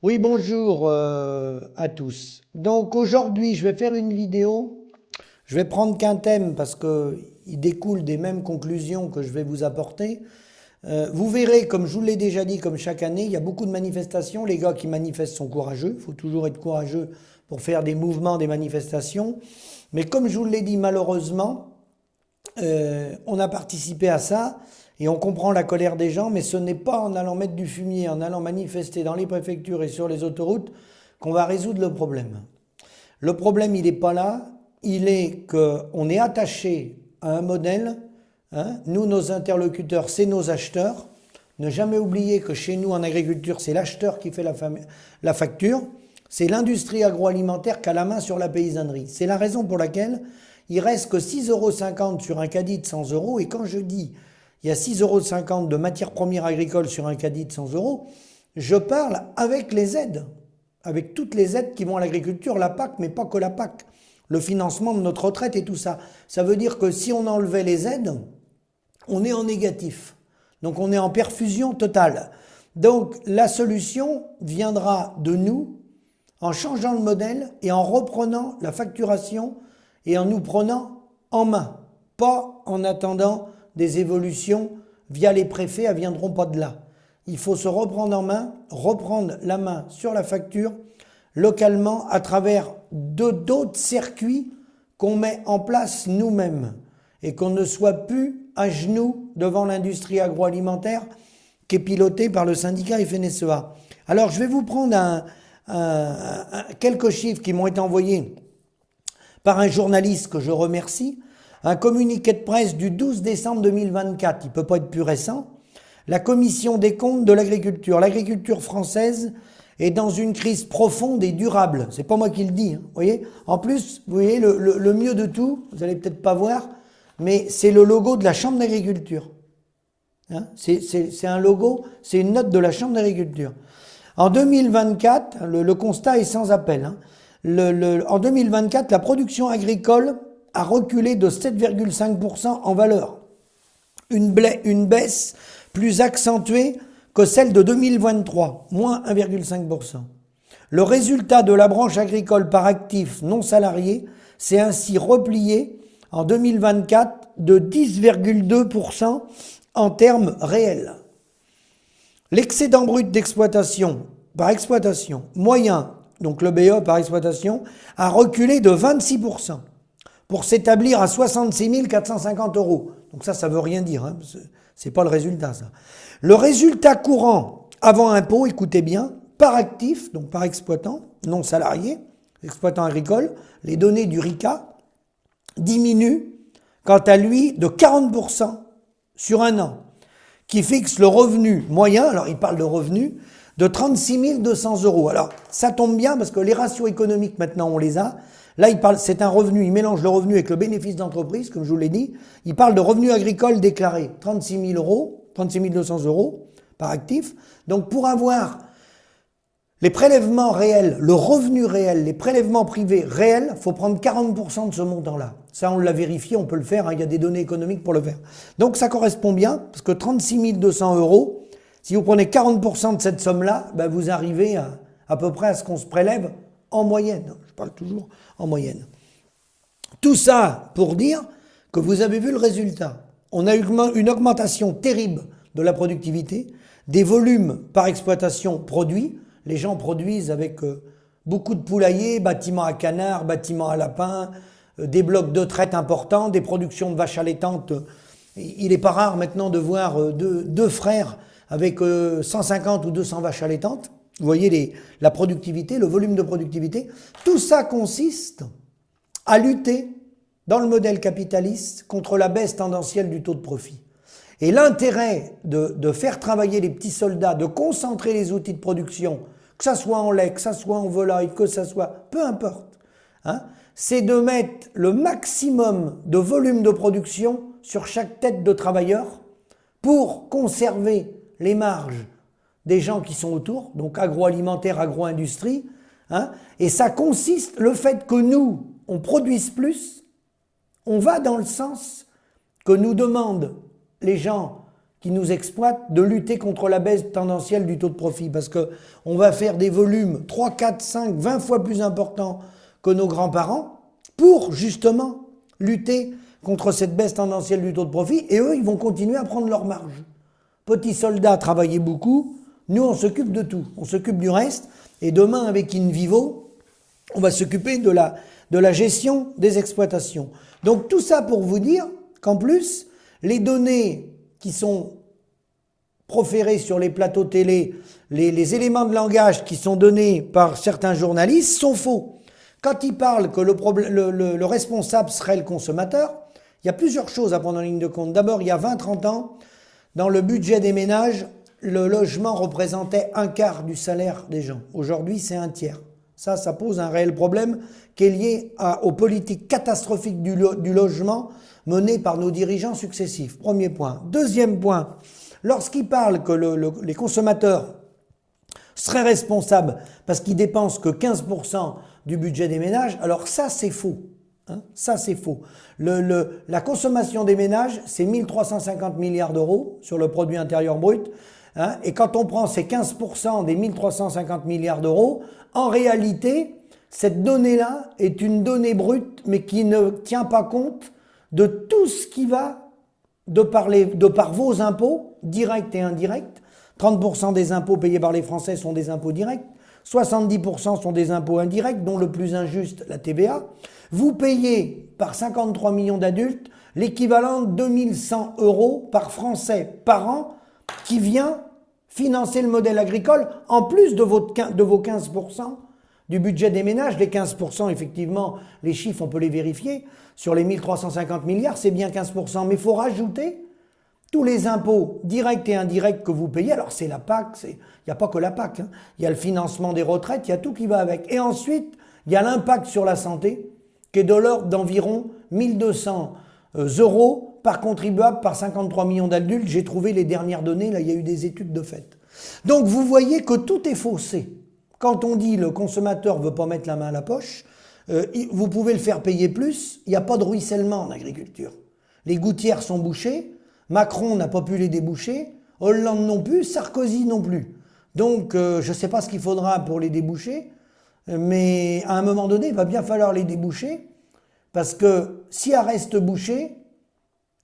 Oui, bonjour à tous. Donc aujourd'hui, je vais faire une vidéo. Je vais prendre qu'un thème parce que il découle des mêmes conclusions que je vais vous apporter. Vous verrez, comme je vous l'ai déjà dit, comme chaque année, il y a beaucoup de manifestations. Les gars qui manifestent sont courageux. Il faut toujours être courageux pour faire des mouvements, des manifestations. Mais comme je vous l'ai dit, malheureusement, on a participé à ça et on comprend la colère des gens, mais ce n'est pas en allant mettre du fumier, en allant manifester dans les préfectures et sur les autoroutes qu'on va résoudre le problème. Le problème, il n'est pas là, il est qu'on est attaché à un modèle, hein. Nous, nos interlocuteurs, c'est nos acheteurs. Ne jamais oublier que chez nous, en agriculture, c'est l'acheteur qui fait la facture. C'est l'industrie agroalimentaire qui a la main sur la paysannerie. C'est la raison pour laquelle il reste que 6,50 € sur un caddie de 100 euros. Et quand je dis il y a 6,50 € de matières premières agricoles sur un caddie de 100 euros, je parle avec les aides, avec toutes les aides qui vont à l'agriculture, la PAC, mais pas que la PAC, le financement de notre retraite et tout ça. Ça veut dire que si on enlevait les aides, on est en négatif. Donc on est en perfusion totale. Donc la solution viendra de nous en changeant le modèle et en reprenant la facturation et en nous prenant en main, pas en attendant des évolutions via les préfets, elles ne viendront pas de là. Il faut se reprendre en main, reprendre la main sur la facture localement à travers d'autres circuits qu'on met en place nous-mêmes et qu'on ne soit plus à genoux devant l'industrie agroalimentaire qui est pilotée par le syndicat FNSEA. Alors je vais vous prendre quelques chiffres qui m'ont été envoyés par un journaliste que je remercie, un communiqué de presse du 12 décembre 2024, il ne peut pas être plus récent. La commission des comptes de l'agriculture française est dans une crise profonde et durable. C'est pas moi qui le dis, hein, vous voyez. En plus, vous voyez, le mieux de tout, vous allez peut-être pas voir, mais c'est le logo de la Chambre d'agriculture. Hein, c'est un logo, c'est une note de la Chambre d'agriculture. En 2024, le constat est sans appel. Hein. En 2024, la production agricole a reculé de 7,5% en valeur. Une baisse plus accentuée que celle de 2023, moins 1,5%. Le résultat de la branche agricole par actif non salarié s'est ainsi replié en 2024 de 10,2% en termes réels. L'excédent brut d'exploitation par exploitation moyen, donc le BE par exploitation, a reculé de 26% pour s'établir à 66 450 €. Donc ça veut rien dire, hein, c'est pas le résultat ça. Le résultat courant avant impôt, écoutez bien, par actif, donc par exploitant, non salarié, exploitant agricole, les données du RICA diminuent quant à lui de 40% sur un an, qui fixe le revenu moyen, alors il parle de revenu, de 36 200 €. Alors ça tombe bien parce que les ratios économiques maintenant on les a. Là il parle, c'est un revenu, il mélange le revenu avec le bénéfice d'entreprise, comme je vous l'ai dit. Il parle de revenu agricole déclaré, 36 200 € par actif. Donc pour avoir les prélèvements réels, le revenu réel, les prélèvements privés réels, il faut prendre 40% de ce montant-là. Ça, on l'a vérifié, on peut le faire, hein, il y a des données économiques pour le faire. Donc ça correspond bien, parce que 36 200 €, si vous prenez 40% de cette somme-là, ben vous arrivez à peu près à ce qu'on se prélève en moyenne. Je parle toujours en moyenne. Tout ça pour dire que vous avez vu le résultat. On a eu une augmentation terrible de la productivité, des volumes par exploitation produits. Les gens produisent avec beaucoup de poulaillers, bâtiments à canards, bâtiments à lapins, des blocs de traite importants, des productions de vaches allaitantes. Il n'est pas rare maintenant de voir deux frères avec 150 ou 200 vaches allaitantes. Vous voyez la productivité, le volume de productivité. Tout ça consiste à lutter dans le modèle capitaliste contre la baisse tendancielle du taux de profit. Et l'intérêt de faire travailler les petits soldats, de concentrer les outils de production, que ça soit en lait, que ça soit en volaille, que ça soit, peu importe, hein, c'est de mettre le maximum de volume de production sur chaque tête de travailleur pour conserver les marges des gens qui sont autour, donc agroalimentaire, agro-industrie, hein, et ça consiste, le fait que nous, on produise plus, on va dans le sens que nous demandent les gens qui nous exploitent de lutter contre la baisse tendancielle du taux de profit. Parce qu'on va faire des volumes 3, 4, 5, 20 fois plus importants que nos grands-parents pour justement lutter contre cette baisse tendancielle du taux de profit. Et eux, ils vont continuer à prendre leur marge. Petits soldats travaillaient beaucoup. Nous, on s'occupe de tout. On s'occupe du reste. Et demain, avec InVivo, on va s'occuper de la gestion des exploitations. Donc tout ça pour vous dire qu'en plus, les données qui sont proférées sur les plateaux télé, les éléments de langage qui sont donnés par certains journalistes sont faux. Quand ils parlent que le responsable serait le consommateur, il y a plusieurs choses à prendre en ligne de compte. D'abord, il y a 20-30 ans, dans le budget des ménages, le logement représentait un quart du salaire des gens. Aujourd'hui, c'est un tiers. Ça pose un réel problème qui est lié aux politiques catastrophiques du logement menées par nos dirigeants successifs. Premier point. Deuxième point, lorsqu'ils parlent que les consommateurs seraient responsables parce qu'ils dépensent que 15% du budget des ménages, alors ça c'est faux. Ça c'est faux. La consommation des ménages, c'est 1350 milliards d'euros sur le produit intérieur brut. Et quand on prend ces 15% des 1350 milliards d'euros, en réalité, cette donnée-là est une donnée brute, mais qui ne tient pas compte de tout ce qui va de par vos impôts, directs et indirects. 30% des impôts payés par les Français sont des impôts directs, 70% sont des impôts indirects, dont le plus injuste, la TVA. Vous payez par 53 millions d'adultes l'équivalent de 2100 € par Français par an qui vient financer le modèle agricole en plus de vos 15% du budget des ménages. Les 15%, effectivement, les chiffres, on peut les vérifier. Sur les 1350 milliards, c'est bien 15%. Mais il faut rajouter tous les impôts directs et indirects que vous payez. Alors, c'est la PAC, il n'y a pas que la PAC. Il y a le financement des retraites, il y a tout qui va avec. Et ensuite, il y a l'impact sur la santé, qui est de l'ordre d'environ 1200 € par contribuable par 53 millions d'adultes. J'ai trouvé les dernières données, là il y a eu des études de fait. Donc vous voyez que tout est faussé. Quand on dit le consommateur ne veut pas mettre la main à la poche, vous pouvez le faire payer plus, il n'y a pas de ruissellement en agriculture. Les gouttières sont bouchées, Macron n'a pas pu les déboucher, Hollande non plus, Sarkozy non plus. Donc je ne sais pas ce qu'il faudra pour les déboucher, mais à un moment donné, il va bien falloir les déboucher, parce que si elles restent bouchées,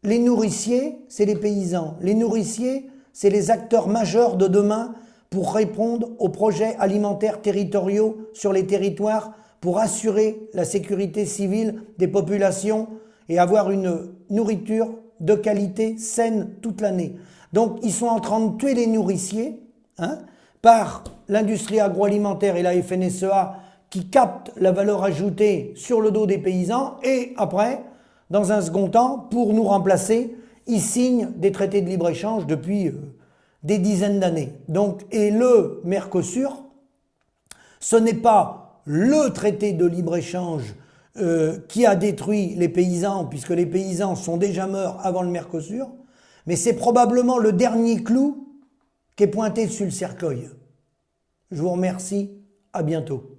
les nourriciers, c'est les paysans. Les nourriciers, c'est les acteurs majeurs de demain pour répondre aux projets alimentaires territoriaux sur les territoires, pour assurer la sécurité civile des populations et avoir une nourriture de qualité saine toute l'année. Donc ils sont en train de tuer les nourriciers par l'industrie agroalimentaire et la FNSEA qui captent la valeur ajoutée sur le dos des paysans et après, dans un second temps, pour nous remplacer, ils signent des traités de libre-échange depuis des dizaines d'années. Donc, et le Mercosur, ce n'est pas le traité de libre-échange qui a détruit les paysans, puisque les paysans sont déjà morts avant le Mercosur, mais c'est probablement le dernier clou qui est pointé sur le cercueil. Je vous remercie, à bientôt.